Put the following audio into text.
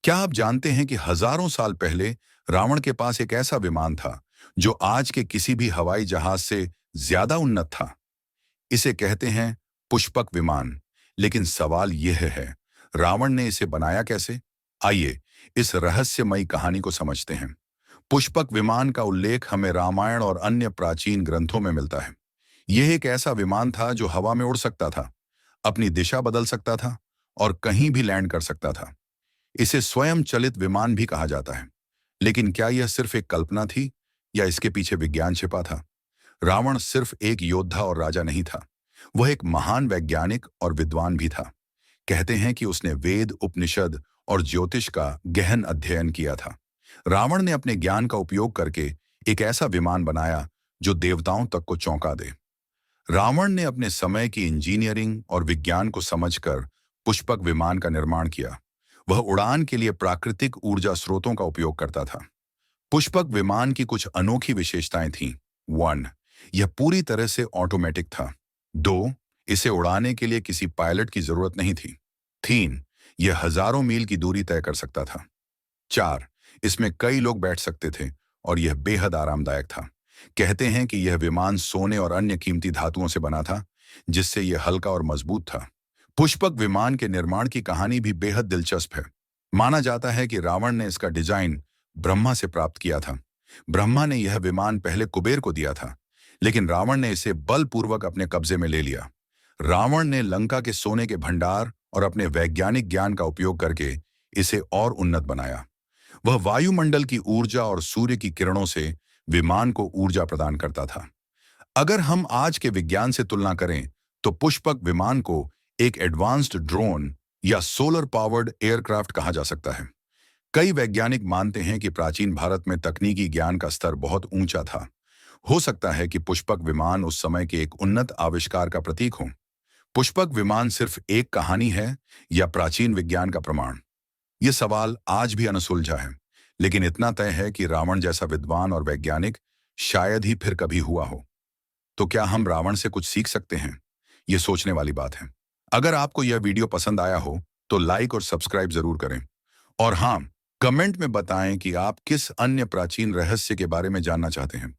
क्या आप जानते हैं कि हजारों साल पहले रावण के पास एक ऐसा विमान था जो आज के किसी भी हवाई जहाज से ज्यादा उन्नत था? इसे कहते हैं पुष्पक विमान। लेकिन सवाल यह है, रावण ने इसे बनाया कैसे? आइए इस रहस्यमयी कहानी को समझते हैं। पुष्पक विमान का उल्लेख हमें रामायण और अन्य प्राचीन ग्रंथों में मिलता है। यह एक ऐसा विमान था जो हवा में उड़ सकता था, अपनी दिशा बदल सकता था और कहीं भी लैंड कर सकता था। इसे स्वयं चलित विमान भी कहा जाता है। लेकिन क्या यह सिर्फ एक कल्पना थी या इसके पीछे विज्ञान छिपा था? रावण सिर्फ एक योद्धा और राजा नहीं था, वह एक महान वैज्ञानिक और विद्वान भी था। कहते हैं कि उसने वेद, उपनिषद और ज्योतिष का गहन अध्ययन किया था। रावण ने अपने ज्ञान का उपयोग करके एक ऐसा विमान बनाया जो देवताओं तक को चौंका दे। रावण ने अपने समय की इंजीनियरिंग और विज्ञान को समझकर पुष्पक विमान का निर्माण किया। वह उड़ान के लिए प्राकृतिक ऊर्जा स्रोतों का उपयोग करता था। पुष्पक विमान की कुछ अनोखी विशेषताएं थीं। 1. यह पूरी तरह से ऑटोमेटिक था। 2. इसे उड़ाने के लिए किसी पायलट की जरूरत नहीं थी। 3. यह हजारों मील की दूरी तय कर सकता था। 4. इसमें कई लोग बैठ सकते थे और यह बेहद आरामदायक था। कहते हैं कि यह विमान सोने और अन्य कीमती धातुओं से बना था, जिससे यह हल्का और मजबूत था। पुष्पक विमान के निर्माण की कहानी भी बेहद दिलचस्प है। माना जाता है कि रावण ने इसका डिजाइन ब्रह्मा से प्राप्त किया था। ब्रह्मा ने यह विमान पहले कुबेर को दिया था, लेकिन रावण ने इसे बलपूर्वक अपने कब्जे में ले लिया। रावण ने लंका के सोने के भंडार और अपने वैज्ञानिक ज्ञान का उपयोग करके इसे और उन्नत बनाया। वह वायुमंडल की ऊर्जा और सूर्य की किरणों से विमान को ऊर्जा प्रदान करता था। अगर हम आज के विज्ञान से तुलना करें, तो पुष्पक विमान को एक एडवांस्ड ड्रोन या सोलर पावर्ड एयरक्राफ्ट कहा जा सकता है। कई वैज्ञानिक मानते हैं कि प्राचीन भारत में तकनीकी ज्ञान का स्तर बहुत ऊंचा था। हो सकता है कि पुष्पक विमान उस समय के एक उन्नत आविष्कार का प्रतीक हो। पुष्पक विमान सिर्फ एक कहानी है या प्राचीन विज्ञान का प्रमाण? ये सवाल आज भी अनसुलझा है। लेकिन इतना तय है कि रावण जैसा विद्वान और वैज्ञानिक शायद ही फिर कभी हुआ हो। तो क्या हम रावण से कुछ सीख सकते हैं? ये सोचने वाली बात है। अगर आपको यह वीडियो पसंद आया हो तो लाइक और सब्सक्राइब जरूर करें। और हाँ, कमेंट में बताएं कि आप किस अन्य प्राचीन रहस्य के बारे में जानना चाहते हैं।